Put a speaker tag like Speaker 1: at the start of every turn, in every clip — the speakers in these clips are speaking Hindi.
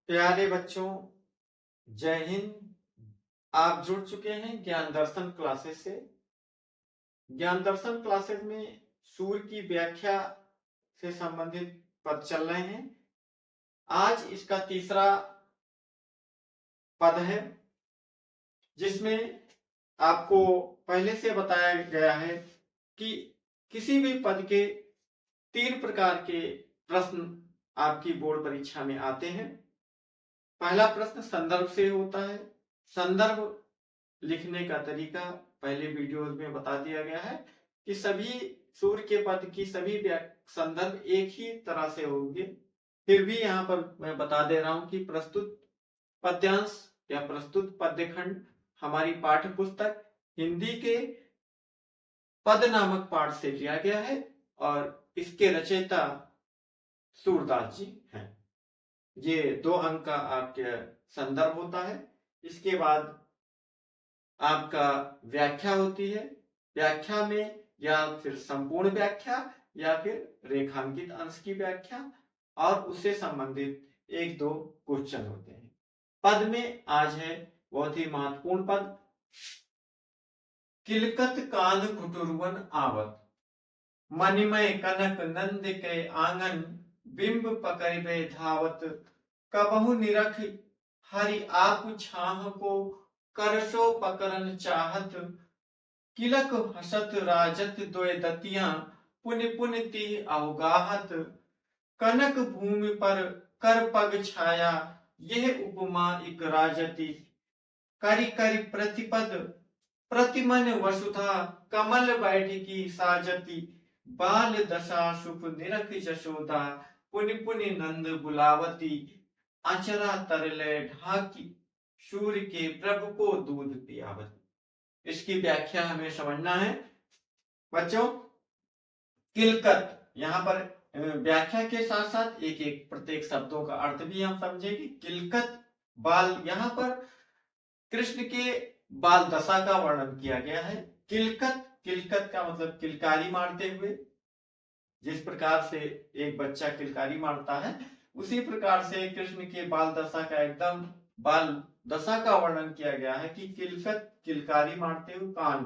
Speaker 1: प्यारे बच्चों, जय हिंद। आप जुड़ चुके हैं ज्ञान दर्शन क्लासेस से। ज्ञान दर्शन क्लासेस में सूर्य की व्याख्या से संबंधित पद चल रहे हैं। आज इसका तीसरा पद है, जिसमें आपको पहले से बताया गया है कि किसी भी पद के 3 प्रकार के प्रश्न आपकी बोर्ड परीक्षा में आते हैं। पहला प्रश्न संदर्भ से होता है। संदर्भ लिखने का तरीका पहले वीडियोज में बता दिया गया है कि सभी सूर्य के पद की सभी संदर्भ एक ही तरह से होंगे। फिर भी यहाँ पर मैं बता दे रहा हूं कि प्रस्तुत पद्यांश या प्रस्तुत पद्यखंड हमारी पाठ्य पुस्तक हिंदी के पद नामक पाठ से लिया गया है और इसके रचयिता सूरदास जी हैं। ये 2 अंक का आपके संदर्भ होता है। इसके बाद आपका व्याख्या होती है। व्याख्या में या फिर संपूर्ण व्याख्या या फिर रेखांकित अंश की व्याख्या और उससे संबंधित 1-2 क्वेश्चन होते हैं। पद में आज है बहुत ही महत्वपूर्ण पद। किलकत कान घुटुरवन आवत, मणिमय कनक नंद के आंगन, बिंब पकड़बे धावत, कबहु निरख हरि आप छाह को, करसो पकड़न चाहत, किलक हसत राजत दोय दतियां, पुन पुन तिह अवगाहत, कनक भूमि पर कर पग छाया, यह उपमा इक राजति, करि करि प्रतिपद प्रतिमन वसुधा, कमल बैठकी साजति, बाल दशा सुख निरख जशोदा, पुनि पुनि नंद बुलावती, अचरा तरले ढाकी, सूर्य के प्रभु को दूध पियावती। इसकी व्याख्या हमें समझना है बच्चों। किलकत, यहाँ पर व्याख्या के साथ साथ एक एक प्रत्येक शब्दों का अर्थ भी हम समझेंगे। किलकत बाल, यहाँ पर कृष्ण के बाल दशा का वर्णन किया गया है। किलकत, किलकत का मतलब किलकारी मारते हुए। जिस प्रकार से एक बच्चा किलकारी मारता है, उसी प्रकार से कृष्ण के बाल दशा का एकदम बाल दशा का वर्णन किया गया है कि किलकत किलकारी मारते हुए। कान,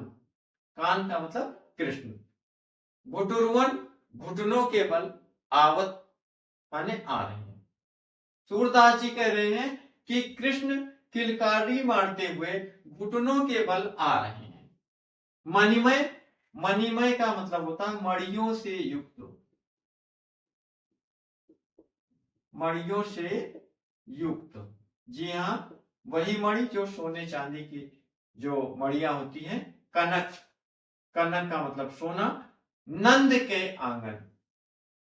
Speaker 1: कान का मतलब कृष्ण। घुटुरवन, घुटनों के बल, आवत माने आ रहे हैं। सूरदास जी कह रहे हैं कि कृष्ण किलकारी मारते हुए घुटनों के बल आ रहे हैं। मणिमय, मणिमय का मतलब होता है मणियों से युक्त, मणियों से युक्त। जी हाँ, वही मणि जो सोने चांदी की जो मणियां होती हैं। कनक, कनक का मतलब सोना। नंद के आंगन,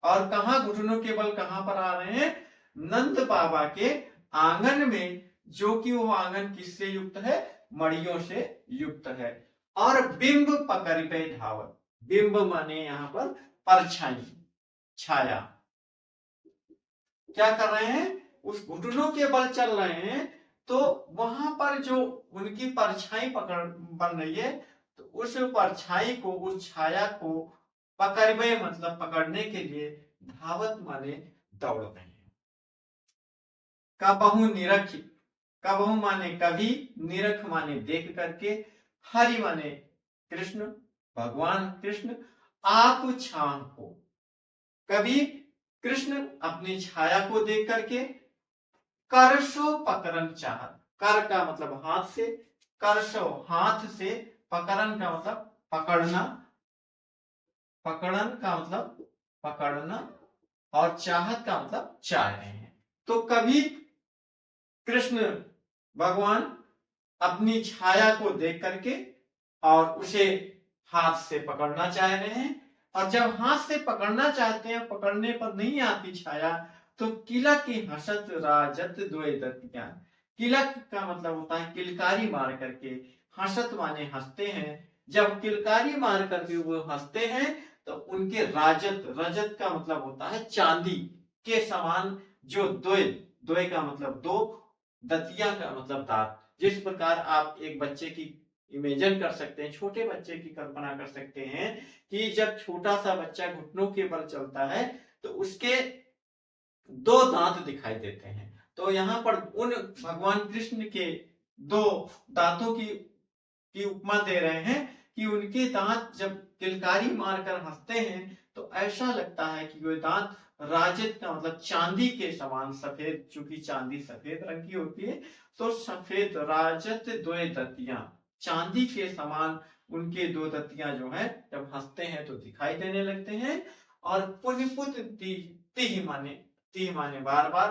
Speaker 1: और कहा घुटनों के बल कहां पर आ रहे हैं? नंद बाबा के आंगन में, जो कि वो आंगन किससे युक्त है? मणियों से युक्त है। और बिंब पकड़बे धावत, बिंब माने यहाँ पर परछाई, छाया। क्या कर रहे हैं? उस घुटनों के बल चल रहे हैं, तो वहां पर जो उनकी परछाई पकड़ बन रही है, तो उस परछाई को, उस छाया को पकड़बे मतलब पकड़ने के लिए, धावत माने दौड़ रहे हैं। कबहु निरख, कबहु माने कभी, निरख माने देख करके, हरि माने कृष्ण, भगवान कृष्ण, आप छाह को, कभी कृष्ण अपनी छाया को देख करके, करसो पकड़न चाहत, कर का मतलब हाथ से, करसो हाथ से, पकड़न का मतलब पकड़ना, पकड़न का मतलब पकड़ना, और चाहत का मतलब चाह रहे हैं। तो कभी कृष्ण भगवान अपनी छाया को देख करके और उसे हाथ से पकड़ना चाह रहे हैं, और जब हाथ से पकड़ना चाहते हैं, पकड़ने पर नहीं आती छाया, तो किलक की हसत राजत द्वय दतियां, किलक का मतलब होता है किलकारी मार करके, हसत माने हंसते हैं। जब किलकारी मार करके वो हंसते हैं, तो उनके राजत, रजत का मतलब होता है चांदी के समान, जो द्वय, द्वय का मतलब 2, दतिया का मतलब दांत। जिस प्रकार आप एक बच्चे की इमेजिन कर सकते हैं, छोटे बच्चे की कल्पना कर सकते हैं कि जब छोटा सा बच्चा घुटनों के बल चलता है, तो उसके 2 दांत दिखाई देते हैं। तो यहाँ पर उन भगवान कृष्ण के दो दांतों की उपमा दे रहे हैं कि उनके दांत जब किलकारी मारकर हंसते हैं तो ऐसा लगता है कि वो दांत राजत का मतलब चांदी के समान सफेद, चूंकि चांदी सफेद रंग की होती है तो सफेद राजत द्वय दतियां, चांदी के समान उनके दो दतियां जो है जब हंसते हैं तो दिखाई देने लगते हैं। और पुण्य पुण्य ती माने बार बार,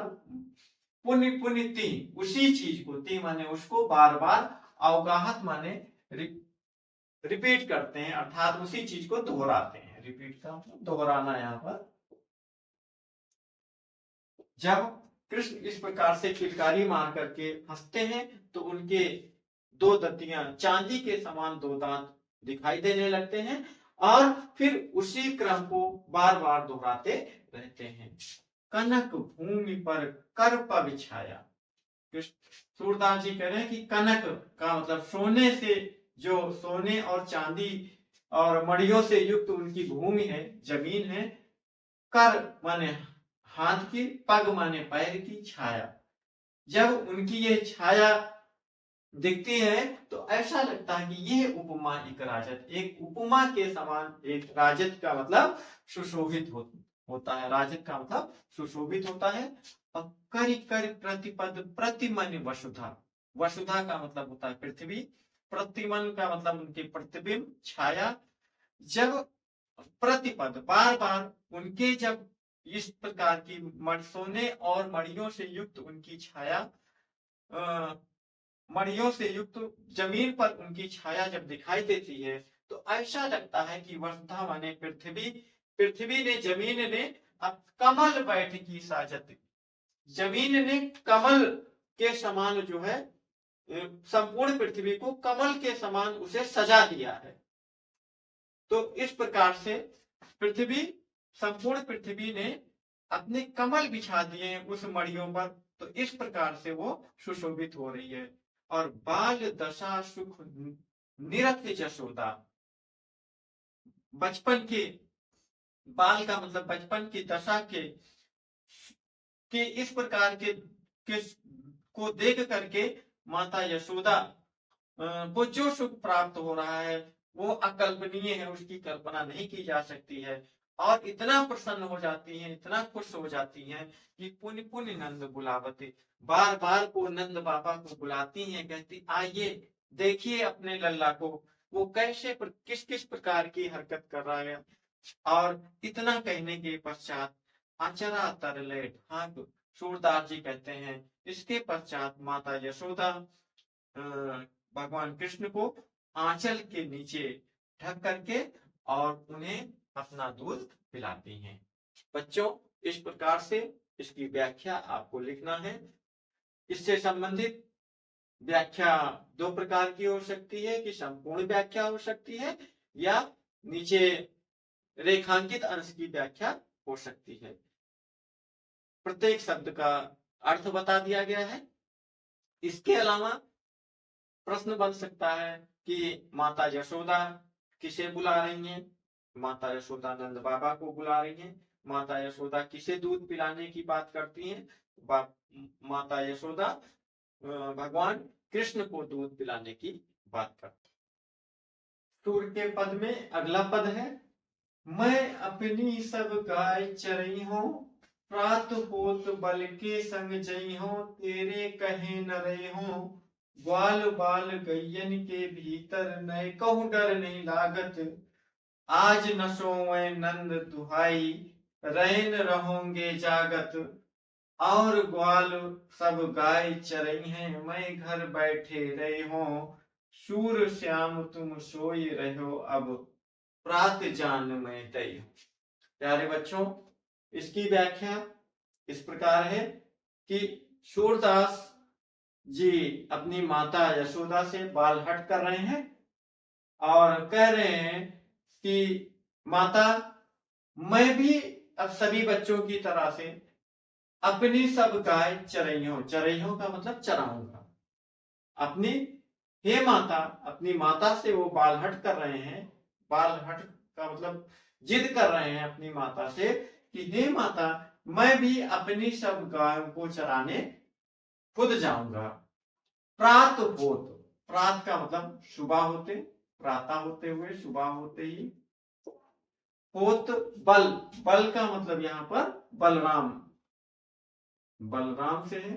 Speaker 1: पुण्य पुण्य ती उसी चीज को, ती माने उसको, बार बार, अवगाहत माने रिपीट करते हैं अर्थात उसी चीज को दोहराते हैं। रिपीट का मतलब दोहराना। यहाँ पर जब कृष्ण इस प्रकार से किलकारी मार करके हंसते हैं तो उनके दो दतियां चांदी के समान दो दांत दिखाई देने लगते हैं और फिर उसी क्रम को बार बार दोहराते रहते हैं। कनक भूमि पर कर्प बिछाया। सूरदास जी कह रहे हैं कि कनक का मतलब सोने से, जो सोने और चांदी और मड़ियों से युक्त उनकी भूमि है, जमीन है। कर माने हाथ की, पग माने पैर की, छाया, जब उनकी ये छाया दिखती है तो ऐसा लगता है कि यह उपमा एक राजत, एक उपमा के समान, एक राजत का मतलब सुशोभित होता है। राजत का मतलब सुशोभित होता है। और कर कर प्रतिपद प्रतिमन वसुधा, वसुधा का मतलब होता है पृथ्वी, प्रतिमन का मतलब उनके प्रतिबिंब, छाया। जब प्रतिपद बार बार उनके, जब इस प्रकार की सोने और मड़ियों से युक्त उनकी छाया, मड़ियों से युक्त जमीन पर उनकी छाया जब दिखाई देती है तो ऐसा लगता है कि वसुधा माने पृथ्वी, पृथ्वी ने, जमीन ने अब कमल बैठ की साजत, जमीन ने कमल के समान जो है संपूर्ण पृथ्वी को कमल के समान उसे सजा दिया है। तो इस प्रकार से पृथ्वी, संपूर्ण पृथ्वी ने अपने कमल बिछा दिए उस मड़ियों पर, तो इस प्रकार से वो सुशोभित हो रही है। और बाल दशा सुख निरत जशोदा, बचपन के, बाल का मतलब बचपन की दशा के इस प्रकार के को देख करके माता यशोदा को जो सुख प्राप्त हो रहा है वो अकल्पनीय है, उसकी कल्पना नहीं की जा सकती है। और इतना प्रसन्न हो जाती हैं, इतना खुश हो जाती हैं कि पुण्य पुण्य नंद बुलावते, बार बार को नंद बाबा को बुलाती हैं, कहती आइए देखिए अपने लल्ला को, वो कैसे किस किस प्रकार की हरकत कर रहा है। और इतना कहने के पश्चात आचरा तरले ढाक, सूरदास जी कहते हैं इसके पश्चात माता यशोदा भगवान कृष्ण को आंचल के नीचे ढक करके और उन्हें अपना दूध पिलाती हैं। बच्चों, इस प्रकार से इसकी व्याख्या आपको लिखना है। इससे संबंधित व्याख्या दो प्रकार की हो सकती है, कि संपूर्ण व्याख्या हो सकती है या नीचे रेखांकित अंश की व्याख्या हो सकती है। प्रत्येक शब्द का अर्थ बता दिया गया है। इसके अलावा प्रश्न बन सकता है कि माता यशोदा किसे बुला रही हैं? माता यशोदा नंद बाबा को बुला रही हैं। माता यशोदा किसे दूध पिलाने की बात करती हैं? माता यशोदा भगवान कृष्ण को दूध पिलाने की बात करती हैं। सूर के पद में अगला पद है, मैं अपनी सब गाय चरई हूं, प्रात होत बल के संग जई हूं, तेरे कहे न रहे हूं, ग्वाल बाल गैयन के भीतर नए कहूं डर नहीं लागत, आज न सोए नंद दुहाई, रैन रहोगे जागत, और ग्वाल सब गाय चरई हैं, मैं घर बैठे रहे हो, सूर श्याम तुम सोई रहो अब, प्रात जान में तय। प्यारे बच्चों, इसकी व्याख्या इस प्रकार है कि सूरदास जी अपनी माता यशोदा से बाल हट कर रहे हैं और कह रहे हैं कि माता, मैं भी अब सभी बच्चों की तरह से अपनी सब गाय चरइयों, चरइयों का मतलब चराऊंगा अपनी, हे माता, अपनी माता से वो बाल हट कर रहे हैं। बाल हट का मतलब जिद कर रहे हैं अपनी माता से कि हे माता, मैं भी अपनी सब गायों को चराने खुद जाऊंगा। प्रात होत, प्रात का मतलब सुबह होते, प्रातः होते हुए, सुबह होते ही। होत बल, बल का मतलब यहाँ पर बलराम, बलराम से है।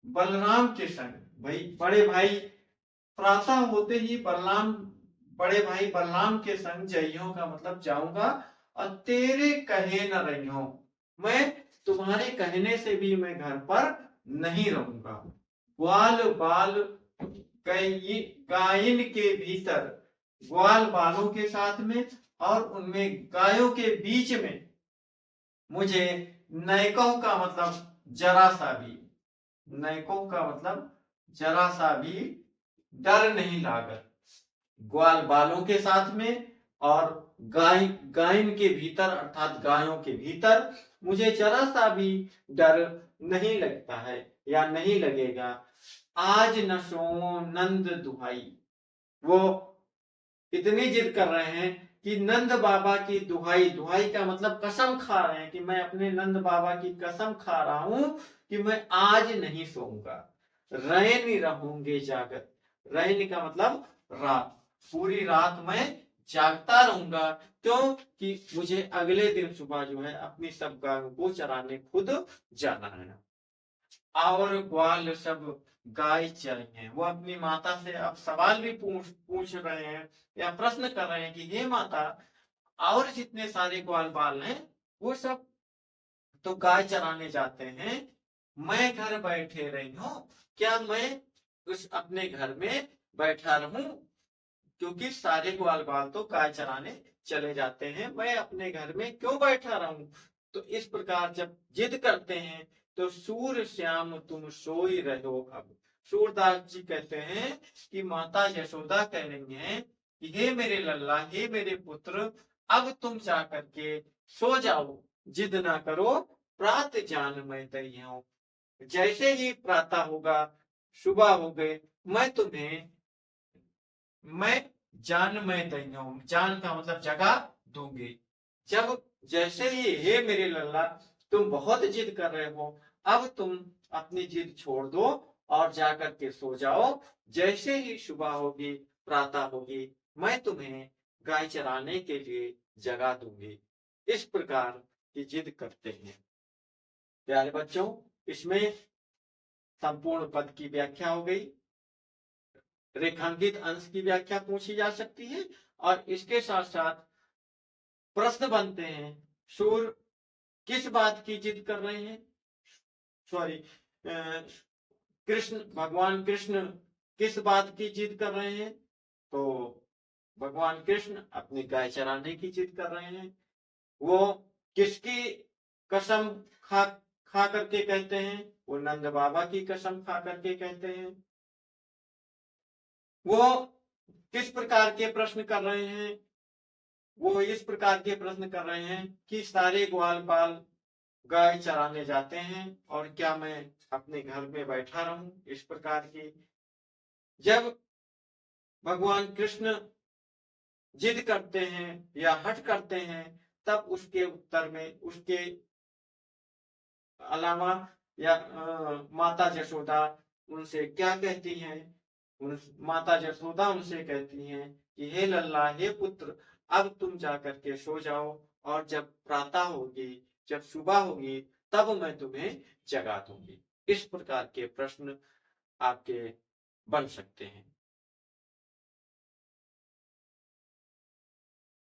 Speaker 1: बलराम के संग, भाई बड़े भाई, प्रातः होते ही बलराम, बड़े भाई बलराम के संग जइयो का मतलब जाऊंगा, और तेरे कहे न रहियो, मैं तुम्हारे कहने से भी मैं घर पर नहीं रहूंगा। ग्वाल बाल गायन के भीतर, ग्वाल बालों के साथ में और उनमें गायों के बीच में मुझे नैकों का मतलब जरा सा भी, नैकों का मतलब जरा सा भी डर नहीं लागत। ग्वाल बालों के साथ में और गायन के भीतर अर्थात गायों के भीतर मुझे जरा सा भी डर नहीं लगता है या नहीं लगेगा। आज न सोओ नंद दुहाई, वो इतनी जिद कर रहे हैं कि नंद बाबा की दुहाई, दुहाई का मतलब कसम खा रहे हैं कि मैं अपने नंद बाबा की कसम खा रहा हूं कि मैं आज नहीं सोऊंगा। रैन रहूंगे जागत, रैन का मतलब रात, पूरी रात मैं जागता रहूंगा। क्यों कि मुझे अगले दिन सुबह जो है अपनी सब गायों को चराने खुद जाना है। और ग्वाल सब गाय चरी हैं, वो अपनी माता से अब सवाल भी पूछ रहे हैं या प्रश्न कर रहे हैं कि हे माता, और जितने सारे ग्वाल बाल हैं वो सब तो गाय चराने जाते हैं, मैं घर बैठे रही हूँ, क्या मैं उस अपने घर में बैठा रहूं? क्योंकि सारे ग्वाल बाल तो गाय चराने चले जाते हैं, मैं अपने घर में क्यों बैठा रहूं? तो इस प्रकार जब जिद करते हैं तो सूर श्याम तुम सोई रहो अब। सूरदास जी कहते हैं कि माता यशोदा कह रही हैं कि हे मेरे लल्ला, हे मेरे पुत्र, अब तुम जा करके सो जाओ, जिद ना करो, प्रात जान मैं तई हूं। जैसे ही प्रातः होगा, सुबह हो गए, मैं तुम्हें, मैं जान में तई हूं, जान का मतलब जगह दूंगी। जब जैसे ही हे मेरे लल्ला, तुम बहुत जिद कर रहे हो, अब तुम अपनी जिद छोड़ दो और जाकर के सो जाओ। जैसे ही सुबह होगी, प्रातः होगी, मैं तुम्हें गाय चराने के लिए जगा दूंगी। इस प्रकार की जिद करते हैं। प्यारे बच्चों, इसमें संपूर्ण पद की व्याख्या हो गई, रेखांकित अंश की व्याख्या पूछी जा सकती है, और इसके साथ साथ प्रश्न बनते हैं, सूर किस बात की जिद कर रहे हैं? सॉरी, कृष्ण, भगवान कृष्ण किस बात की जिद कर रहे हैं? तो भगवान कृष्ण अपनी गाय चराने की जिद कर रहे हैं। वो किसकी कसम खा खा करके कहते हैं? वो नंद बाबा की कसम खा करके कहते हैं। वो किस प्रकार के प्रश्न कर रहे हैं? वो इस प्रकार के प्रश्न कर रहे हैं कि सारे ग्वाल बाल गाय चराने जाते हैं और क्या मैं अपने घर में बैठा रहूं? इस प्रकार की जब भगवान कृष्ण जिद करते हैं या हट करते हैं, तब उसके उत्तर में उसके अलावा या माता यशोदा उनसे क्या कहती हैं? माता यशोदा उनसे कहती हैं कि हे लल्ला, हे पुत्र, अब तुम जाकर के सो जाओ, और जब प्रातः होगी, जब सुबह होगी, तब मैं तुम्हें जगा दूंगी। इस प्रकार के प्रश्न आपके बन सकते हैं।